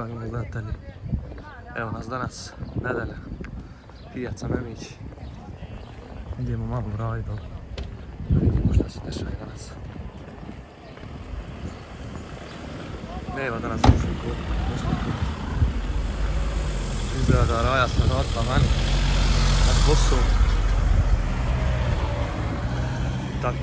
dragi moji gledatelji. Evo nas danas, nedelja, pijaca Memić. Idemo malo u Rajdo, da vidimo šta se dešava danas. Nema danas dužniku, izgleda da Raja se notla vani, na poslu. Tako.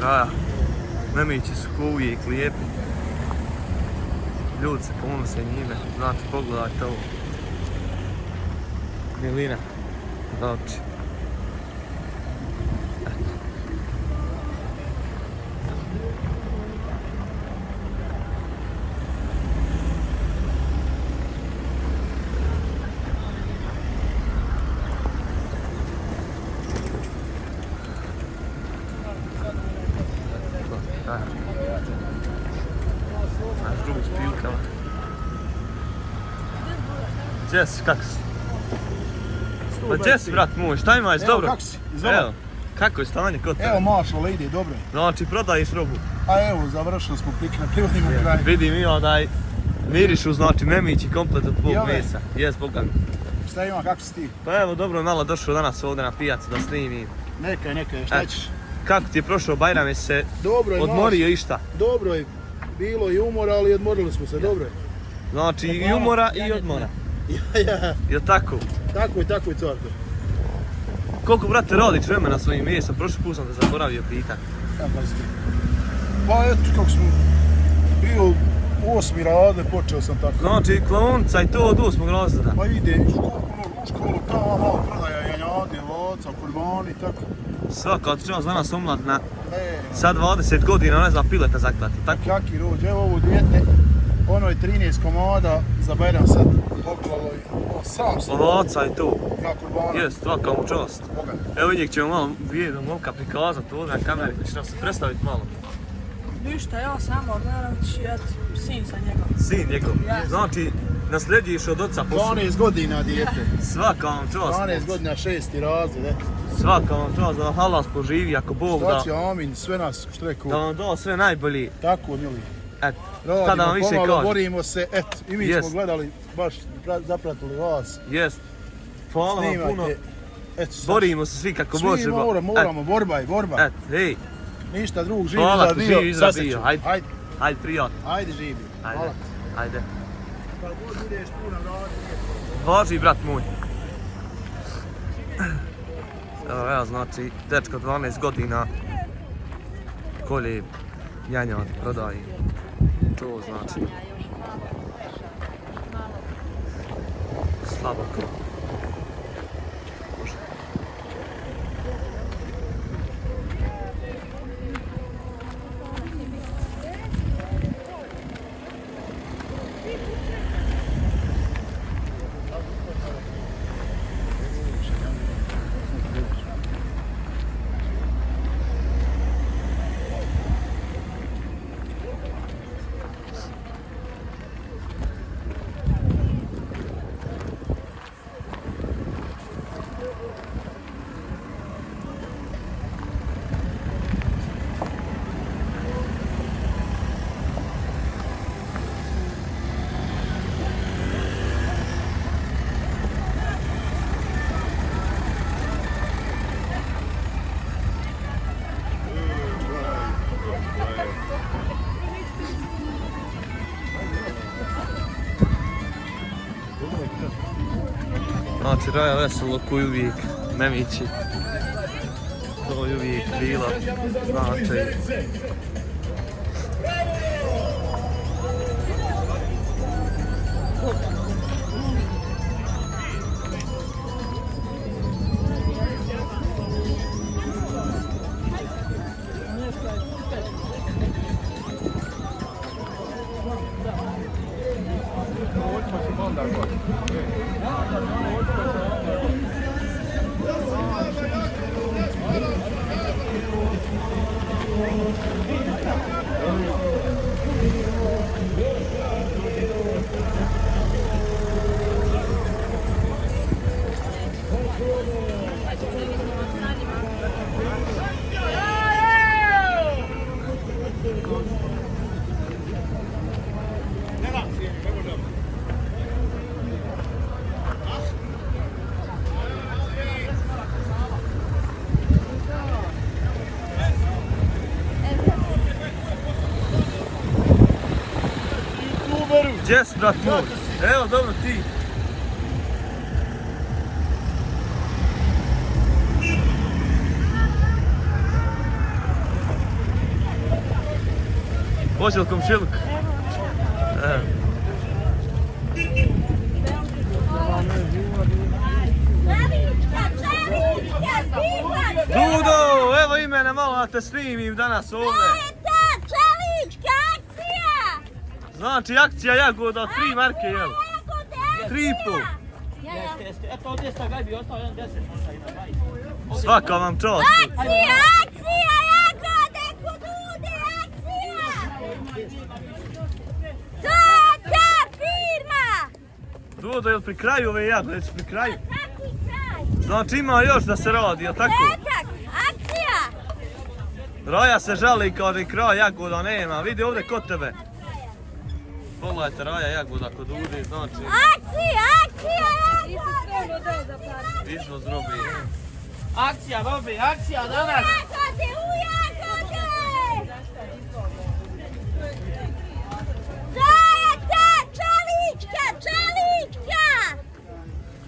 Raja, Memići su ko uvijek lijepi. Ljudi se ponose njime, znate, pogledajte ovo. Milina, za oči. Naš drug s pilkama. Gdje si, kako si? Pa gdje si, brat moj, šta imaš, dobro? Evo, kako si? Izvoli. Evo, kako je stanje kod tebe? Evo, mašalo, ide, dobro je. Znači, prodajiš robu? A evo, završili smo plikne, privodimo kraj. Vidim i onaj, mirišu, znači, Memić i komplet od tvog mesa. Jes, Boga mi. Šta ima, kako si ti? Pa evo, dobro, malo došao danas ovdje na pijacu da snimim. Nekaj, šta ćeš? Kako ti je prošao Bajram, jesi se odmorio i šta? Dobro je, bilo i umora, ali odmorili smo se, dobro je. Znači, i umora i odmora. Ja. Jel' tako? Tako je, carko. Koliko, brate, radiš vremena svojim mjesom? Prošli put sam te zaboravio pitati. Ja, pazite. Pa eto, kako smo bio 8. razred, počeo sam tako. Znači, klaonica i to od 8. razreda. Pa ide u školu, tamo malo prodaja janjade, loca, kurbani, tako. Svaka od čas danas omladna, sad 20 godina, ne znam, pileta zaklati, tako? Kaki rođe, evo ovo dijete, ono je 13 komada, za Bajram sad poklalo i sam se. Loca i to. Ja kurbana. Jest, svaka mu čast. Boga. Evo njeg ćemo malo vijedom momka prikazati ovdje na kameri, da će nam se predstaviti malo. Ništa, ja samo Ognjanović, sin sa njegov. Sin njegov. Ja. Znači, nasljeđuješ od oca poslu. 12 godina dijete. Svaka vam čast. 12 godina, 6. razred, eto. Svaka vam čast da halas poživi ako Bog da. Šta će, amin, sve nas štreku. Da vam da sve najbolji. Tako, njeli. Eto, kada vam Radimo, više pomalo, kaže. borimo se, eto, i mi smo gledali, baš zapratili vas. Jest. Hvala vam puno. Snimate, eto, Borimo se svi kako možemo. Svi moramo, borba je, borba. Eto, hej. Ništa drug, živi Hvala za ti, bio, živi za sasreću. bio, ajde. Ajde, Ajde, prijatno. ajde živi. Ajde, Hvala. ajde. Kad god budeš tu na vratu. Važi, brat moj. Evo, znači, dečko 12 godina kolje janjad prodaje. To znači slabo ko. Znači, Raja veselo koji uvijek, Memići. To je uvijek bilo, znači. Gdje si, brat moj? Evo, dobro, ti. Hoće li komšiluk? Evo. Dudo, evo i mene malo da te snimim danas ovdje. To je ta čelička akcija! Znači akcija jagoda od 3 marke, jel? 3,5. Eto ovdje sta gaj bi ostao 1,10. Svaka vam čast. Akcija, akcija, jagode, kudude, akcija! To je ta firma! Dudo, jel pri kraju ove jagode, jesi pri kraju? Takvi kraj! Znači ima još da se radi, jel tako? Petak, akcija! Raja se žali kao da i kraj jagoda nema, vidi ovdje kod tebe. Pogledajte Raja jagoda kod Udi, znači Akcija, akcija, jagode! izvoz robi. Akcija, Robi, akcija danas! Jagode, u jagode! To je ta čelička, čelička!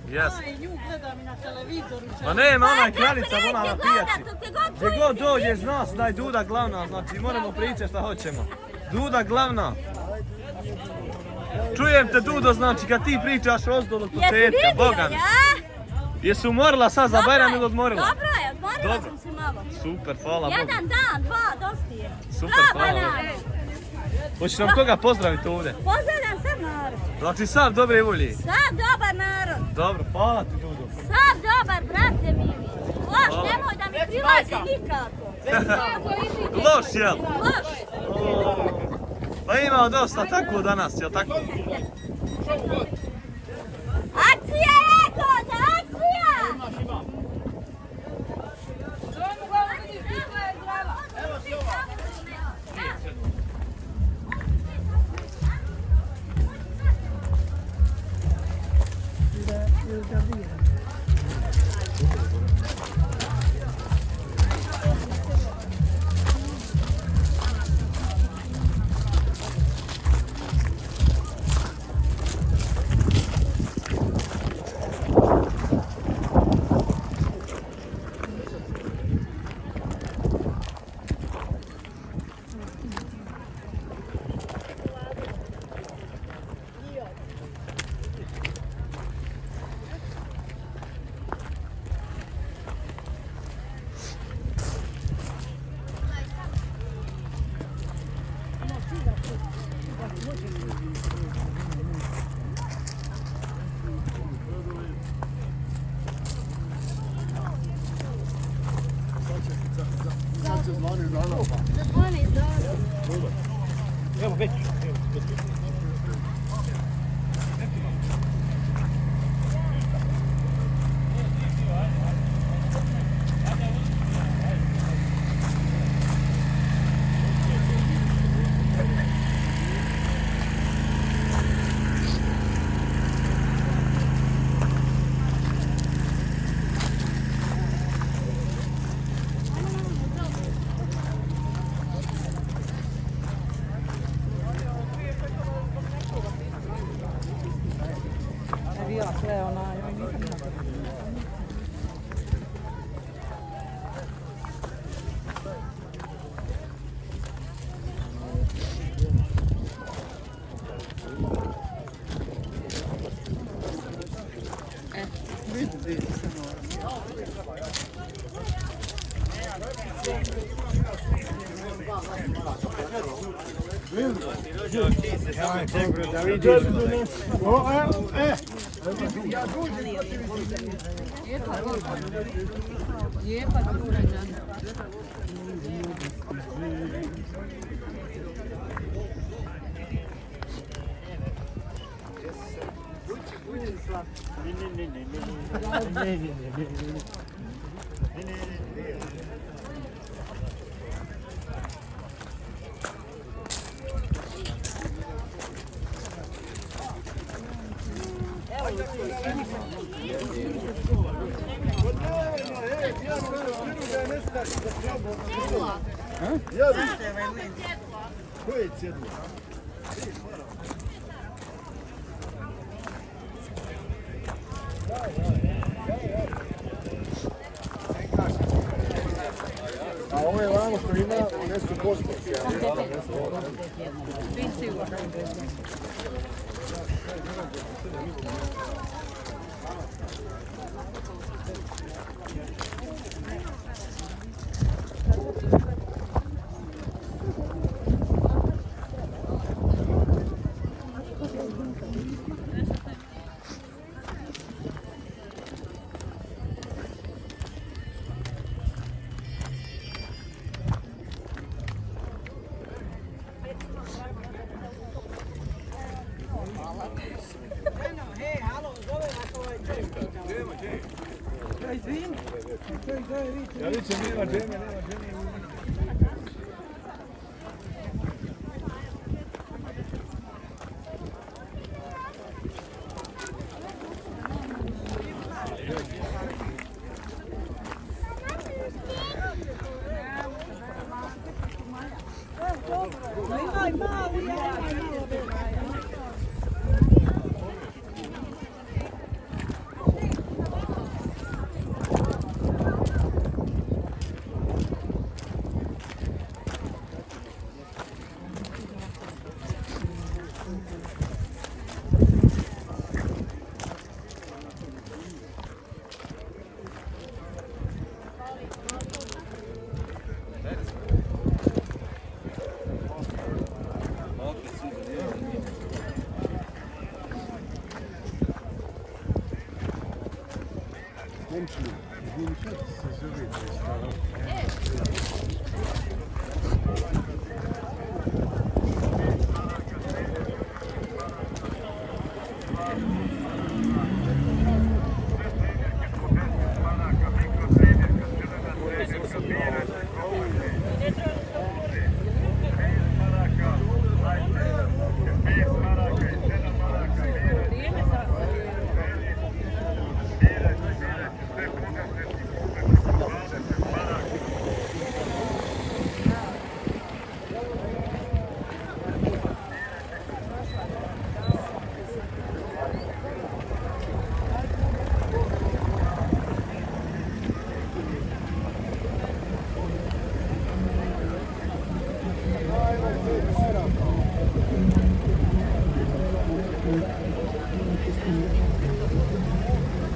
Jes. Nju gledam i na televizoru. Ma nema onaj kraljica, ona na pijaci. Gdje god god dođe z nas, da je Duda glavna, znači moramo pričati šta hoćemo. Duda glavna. Čujem te Dudo, znači kad ti pričaš ozdol od početka, Boga mi. Jesi umorila sad za Bajram ili odmorila? Dobro je, odmorila Dobro. sam se malo. Super, hvala Bogu. Jedan dan, dva, dosti je. Super, hvala Bogu. Hoćeš nam koga pozdraviti ovdje? Pozdravljam sav narod. Znači sav dobre volje. Sav dobar narod. Dobro, hvala ti Dudo. Sav dobar, brate mili. Loš, nemoj da mi prilazi nikako. Loš, jel? Loš. Pa ima dosta tako danas, jel tako? Akcija je kod, akcija! Evo već.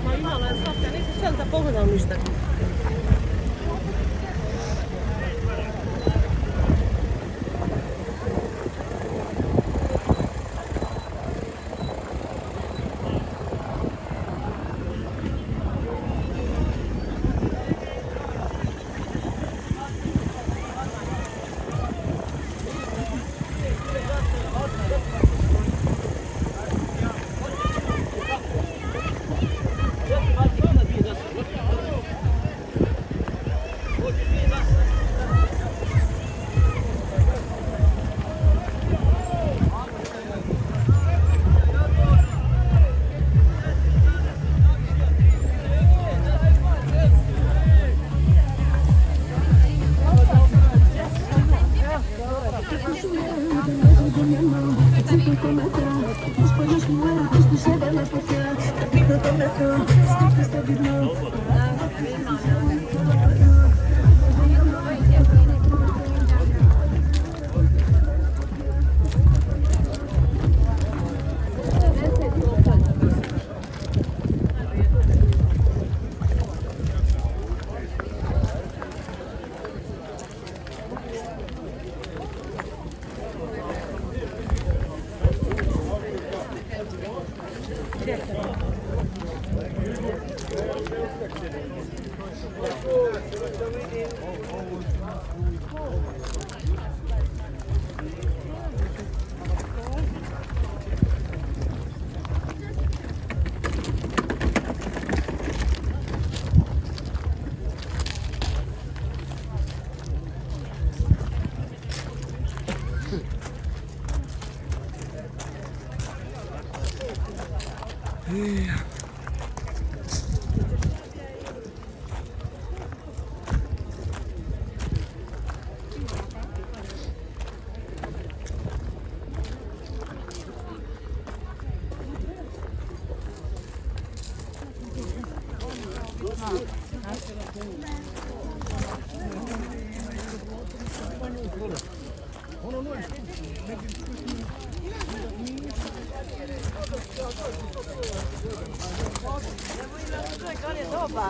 Ma jumala eest, hakka lihtsalt sieltä pohjamista.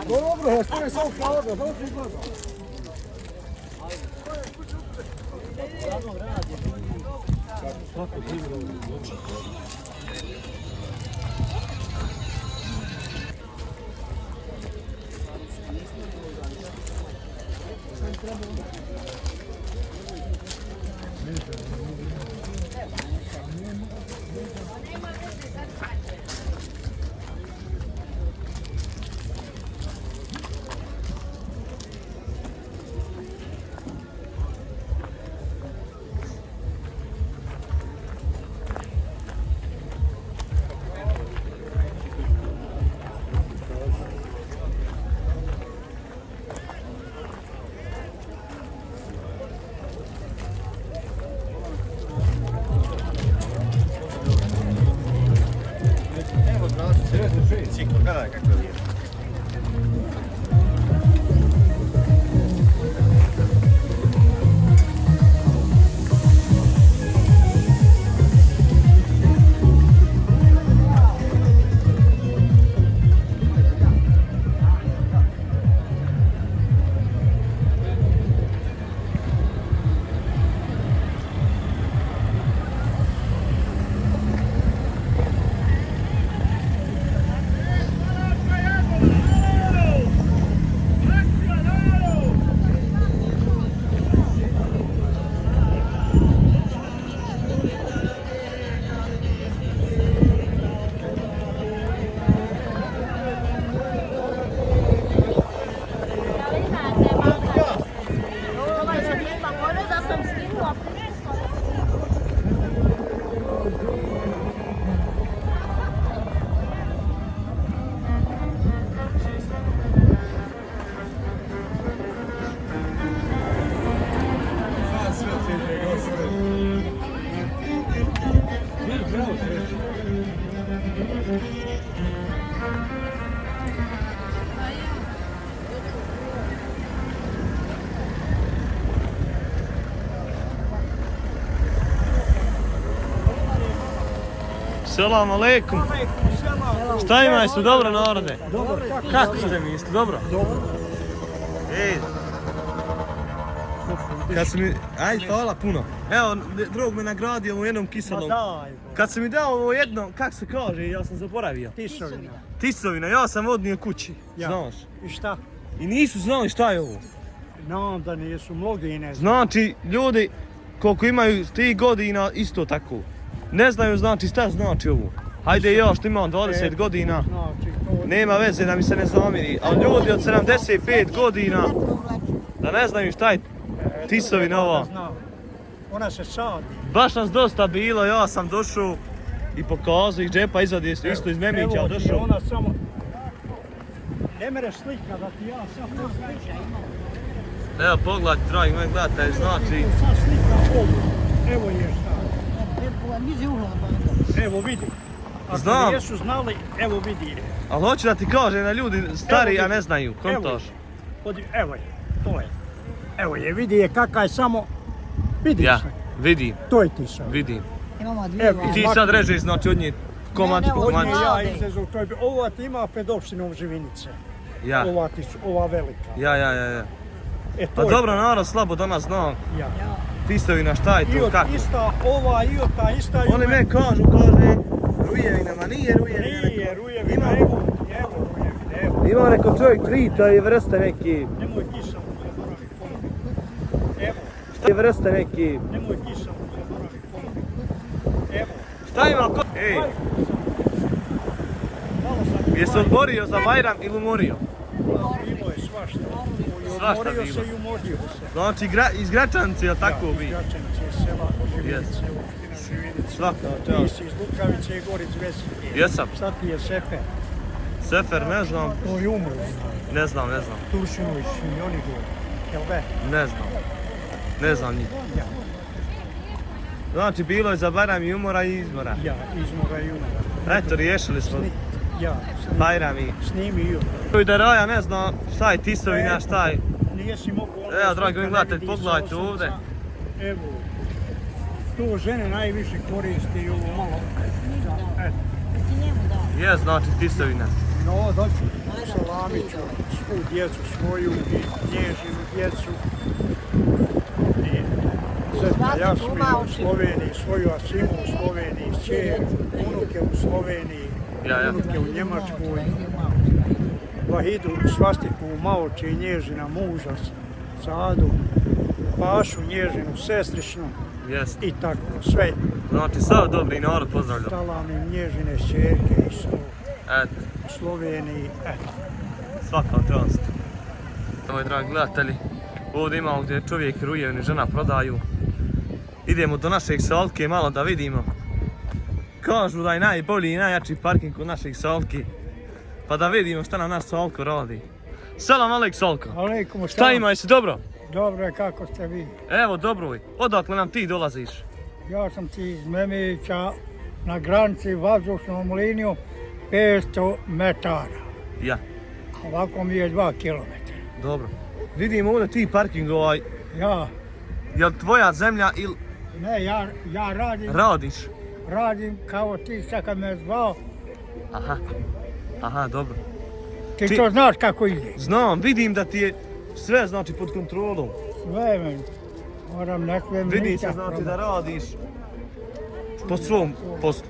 Dobro, ostaje samo hvala, dobro izgleda. Selam aleikum. Šta ima, jeste dobro narode? Dobro, Kako ste mi, jeste dobro? Dobro. Ej. Kad si mi, aj hvala puno. Evo, drug me nagradio u jednom kiselom. Kad si mi dao ovo jedno, kak se kaže, ja sam zaboravio. Tisovina. Tisovina, ja sam odnio kući, Ja. znaš. I šta? I nisu znali šta je ovo. Znam da nisu mnogi i ne znam. Znači, ljudi koliko imaju tih godina, isto tako. Ne znaju znači šta znači ovo. Hajde ja što imam 20 godina, Znači, to... nema veze da mi se ne zamiri. Ali ljudi od 75 godina, da ne znaju šta je tisovina ova. Ona se sadi. Baš nas dosta bilo, ja sam došao i pokazao iz džepa, izvadio isto iz Memića, Evo ti došao. ona samo... Ne mere slika da ti ja sad to sličam. Evo pogledajte, dragi moji gledatelji, znači... Sad slika ovu. Evo je šta. Evo vidi. Ako Znam. nisu znali, evo vidi. Ali hoću da ti kažem da ljudi stari, a ne znaju, kontaš. Evo je, to je. Evo je, vidi je kakav je samo... Vidiš Ja, se. vidim, To je ti sad. vidim. Imamo dvije Evo, I ti sad režeš, znači od nje komad Ne, po od nje komad. Ja Mlade. izrezu, to je... Ova ti ima pred opštinom Živinice. Ja, Ova velika. ja. E, to Pa je dobro, to. narod slabo danas zna. Ja. Tisovina, šta je I to, od kako? ista, ova i od ta ista... i Oni ova- me kažu, kaže, rujevina, ma nije rujevina. Nije, rujevina, Ima. evo rujevina, evo. Ima neko čovjek trita i vrste neki, Nemoj kiselu zaboravi ponoviti. Evo, šta je vrste neki, nemoj kiselu zaboravi ponoviti. Evo. šta ima ko... Ej, Malo sam... jesi odborio za Bajram ili umorio? Bilo je svašta. Svašta Umorio bilo. se i umorio se. Znači iz Gračanice, jel tako bi? Ja, iz Gračanice, sela Živinice, Jest. opština Živinice. Svaka Ti čast. si iz Lukavice i Goric Veselije. Jesam. Šta ti je Sefer? Sefer, ne znam, To je umro. ne znam. Turšinović i oni govori. Jel be? Ne znam njih. Ja, Znači bilo je za Bajram i umora i izmora. ja, izmora i umora. Eto, riješili smo Ja, Bajram i... snimi i I da Raja ne zna šta je tisovina, šta je... Nije si mogu... Evo, dragi moji gledatelji, pogledajte ovdje. evo, to žene najviše koriste i ovo malo. Eto. Je, znači tisovina. No, da ću salamiću svu djecu svoju i nježinu djecu. I zeta Jasminu u Sloveniji, svoju Asimu u Sloveniji, čer, unuke u Sloveniji, unuke u Njemačkoj. Vahidu Svastiku u Maoči i nježina muža, Sadu, Pašu nježinu, sestričnu. Jest. I tako, sve. Znači, sav dobri narod pozdravljam. Salam im nježine čerke isto. Eto, U Sloveniji, eto. svaka čast. Evo, dragi gledatelji, ovdje imamo gdje čovjek ruje i žena prodaju. Idemo do našeg Salke malo da vidimo. Kažu da je najbolji i najjači parking kod našeg Salke. Pa da vidimo šta nam naš Salko radi. Salam alejk Salko. Alejkum Šta ima, jesi dobro? Dobro je, kako ste vi? Evo, dobro je. Odakle nam ti dolaziš? Ja sam ti iz Memića na granici vazdušnom liniju 500 metara. Ja, Ovako mi je 2 kilometra. dobro. Vidimo ovdje ti parking Ja, jel tvoja zemlja ili ne, ja radiš? radim kao ti sad kad me zvao. Aha, dobro. Ti to znaš kako ide. Znam, vidim da ti je sve znači pod kontrolom. Sve meni. Moram ne smijem Vidi se nikak znači da probati. radiš po svom poslu.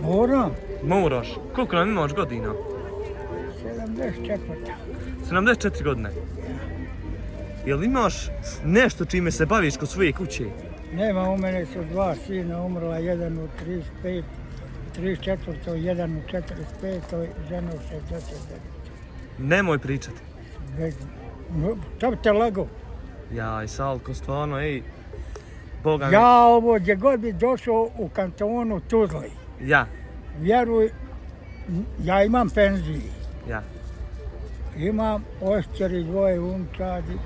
Moram. Moraš. Koliko nam imaš godina? 74. 74 godine. Jel imaš nešto čime se baviš kod svoje kuće? Nema, u mene su 2 sina umrla, jedan u 34. jedan u 45. žena u 69. Nemoj pričati. Šta bi te lagao? Jaj, Salko, stvarno, ej. Boga mi. Ja ovo gdje god bi došao u kantonu Tuzli, Ja, vjeruj, ja imam penziju. ja. Imam ošćeri, 2 unčadi,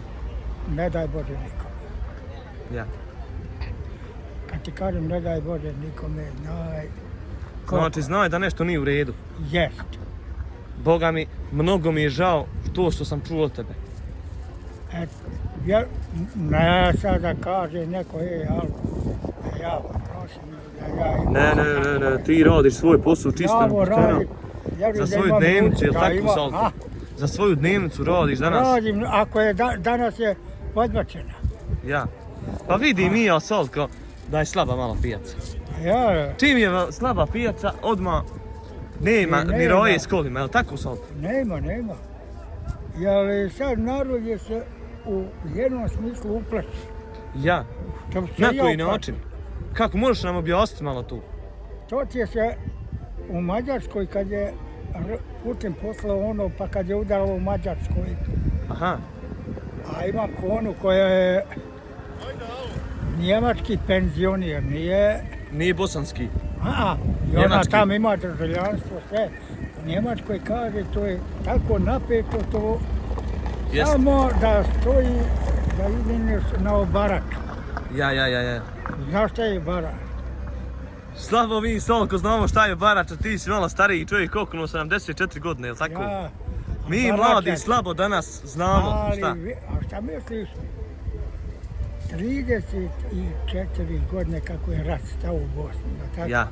ne daj Bože nikom. Ja. Kad ti kažem ne daj Bože nikome, Znači, znaj da nešto nije u redu. jest. Boga mi, mnogo mi je žao to što sam čuo od tebe. Ne sad da kaže neko, Alko, ja prosim da ja... Ne, ti radiš svoj posao Ja čisto ovo radim. za svoju dnevnicu, jel tako, Salko? Za svoju dnevnicu radiš danas? Radim, ako je danas je odbačena. Ja. Pa vidim i ja, Salko, da je slaba malo pijaca. Ja, Čim je slaba pijaca, odmah nema ni roje s kolima, jel tako, Salko? nema. Jer sad narod je se u jednom smislu uplaši. Ja. Na koji način? Kako, možeš nam objasniti malo tu? To ti je se u Mađarskoj kad je Putin poslao ono, pa kad je udaralo u Mađarskoj. Aha. A imam konu koja je njemački penzioner, nije... Nije bosanski. I ona Njemački. tam ima državljanstvo, sve. U Njemačkoj kaže, to je tako napeto to, Jest. samo da stoji, da ideš na obarač. Ja. Znaš šta je barač? Slabo mi, Salko, znamo šta je barač, a ti si malo stariji čovjek, koliko no 74 godine, jel tako? Ja, Mi barača mladi je. slabo danas znamo Ali, šta. a šta misliš? 34 godine kako je rat stao u Bosni, jel tako? Ja.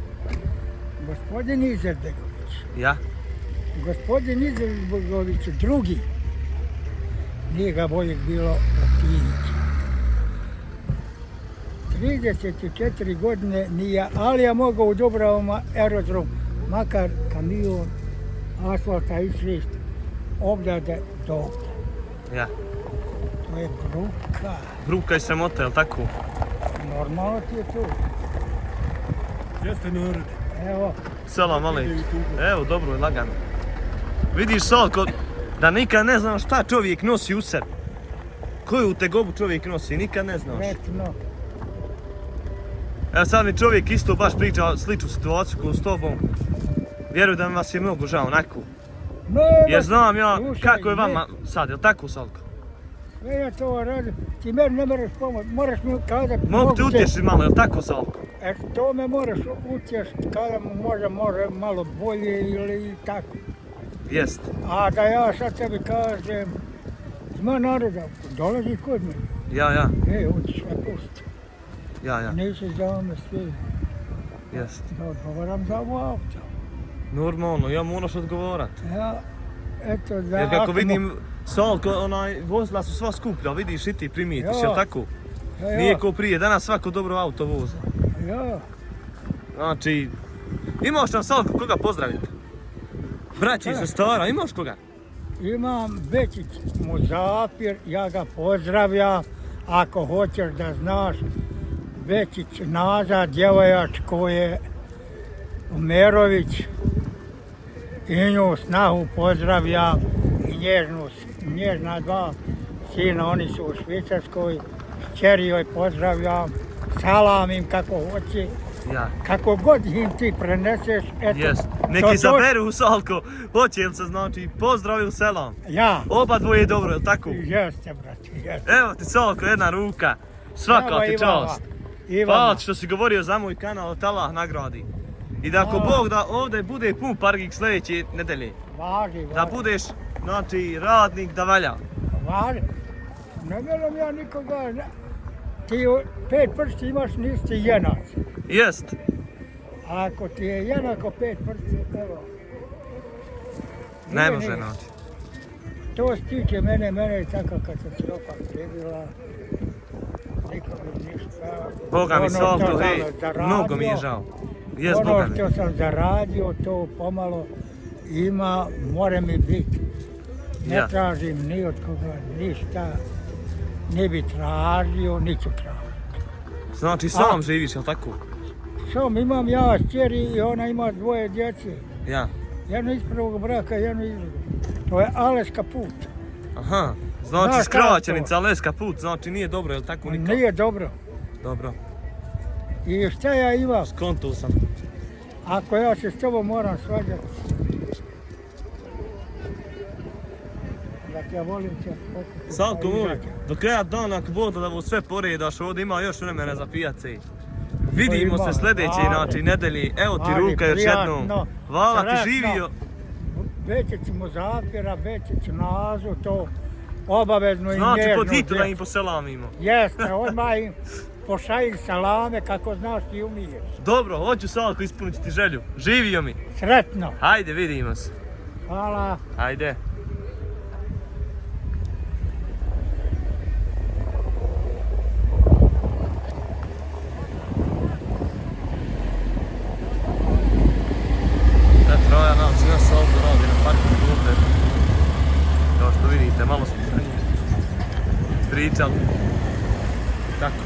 Gospodin Izetbegović, Ja? gospodin Izetbegović drugi, nije ga boljeg bilo od Tinića. 34 godine nije, ali ja mogao u Dubrovama aerodrom, makar kamion, asfalta isvist, obdade do ovdje. Ja. To je bruka. Bruka i sramota, jel tako? Normalno ti je to. Jeste narod. Evo, Salam alejkum. Evo, dobro je, lagano. Vidiš, Salko, da nikad ne znaš šta čovjek nosi u sebi. Koju tegobu čovjek nosi, nikad ne znaš. vretno. Evo sad mi čovjek isto baš priča sličnu situaciju koju s tobom. Vjerujem da mi vas je mnogo žao, onako. Jer znam ja kako je vama sad, jel tako, Salko? Sve ja to radim, ti meni ne moraš pomoći, moraš mi kazati... Mogu te utješiti malo, jel tako, Salko? To me moraš utješiti kada mu može malo bolje ili tako. Jest. A da ja sad tebi kažem, ima naroda, dolazi kod mene. Ja. Hoćeš me pustiti. Ja. Nisu za me svi. Jest. Da odgovaram za ovo auto. Normalno, ja moraš odgovarat. Ja, eto da... Jer kako ako vidim, Salko, vozila su sva skuplja, vidiš i ti primijetiš, Ja. jel tako? Ja, Nije ko prije, danas svako dobro auto voza. Ja, Znači, imaš nam Salko koga pozdraviti? Braći i sestara, imaš koga? imam Bečić Muzafir, ja ga pozdravljam. Ako hoćeš da znaš, Bečić Naza, djevojačko je Umerović. I nju snahu pozdravljam i nježna dva sina, oni su u Švicarskoj. Kćeri joj pozdravljam, salam im kako hoće. Ja. Kako god im ti preneseš, eto. Jest. to Neki zaberu Salko, hoće li se znači pozdrav selam. Ja. Oba dvoje je dobro, jel tako? Jeste, brate, jeste. Evo ti Salko, jedna ruka. Svaka Bravo, ti Ivana. čast. Ivana. Hvala ti što si govorio za moj kanal, te Allah nagradi. I da ako Bog da ovdje bude pun parking sljedeće nedelje, Važi. da budeš, znači, radnik da valja. Važi. Ne vjerujem ja nikoga, ti 5 prsti imaš, nisi ti jenac. Jest. A ako ti je jednako 5 prsti, evo. Ne Nije može ni- znači. To se tiče mene je tako katastrofa prebila. Nikome ništa. Boga mi Ono što Salko, sam hej, zaradio, mnogo mi je žao. Jest Boga Ono mi. što sam zaradio, to pomalo ima, more mi biti. Ne Ja. tražim ni od koga ništa, ne bi tražio, niću tražiti. Znači sam živiš, jel tako? Sam imam ja kćeri i ona ima 2 djece. Ja. Jedno iz prvog braka, jedno iz drugog. To je Aleska put. Aha. Znači Znaš kako skraćenica, leska put, znači nije dobro, jel tako nikako? Nije dobro. Dobro, I šta ja imam? skontuo sam. Ako ja se s tobom moram svađati. Dakle, ja volim se pokupiti. Salko pa moj, izađem. do kraja dana ako Bog da ovo sve poredaš, ovdje ima još vremena za pijace. Vidimo ima, se sljedeće, vale. znači nedelji, evo ti Vale, ruka još jednom. prijatno, Hvala ti sretno. živio. Bečić Muzafira, Bečić Nazu, to obavezno i Znači nježno. pod hitu da djecu. im poselamimo. Jeste, odmah im pošalji salame kako znaš ti umiješ. Dobro, hoću Salko ispuniti ti želju. Živio mi. Sretno. Hajde, vidimo se. Hvala. Hajde. Troja nam sve Salko radi na parkingu ovdje. Kao što vidite, malo smo sa njim pričali. Tako.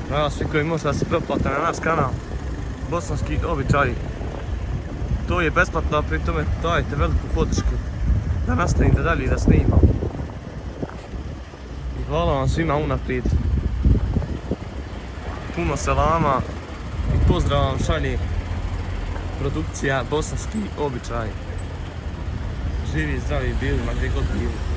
Bravo svi koji možete da se pretplate na naš kanal Bosanski običaji. To je besplatno, a pri tome dajte veliku podršku da nastavim da dalje da snimam. I hvala vam svima unaprijed. Puno selama i pozdrav vam šalje produkcija Bosanski običaji. Živi, zdravi bili, ma gdje god bili.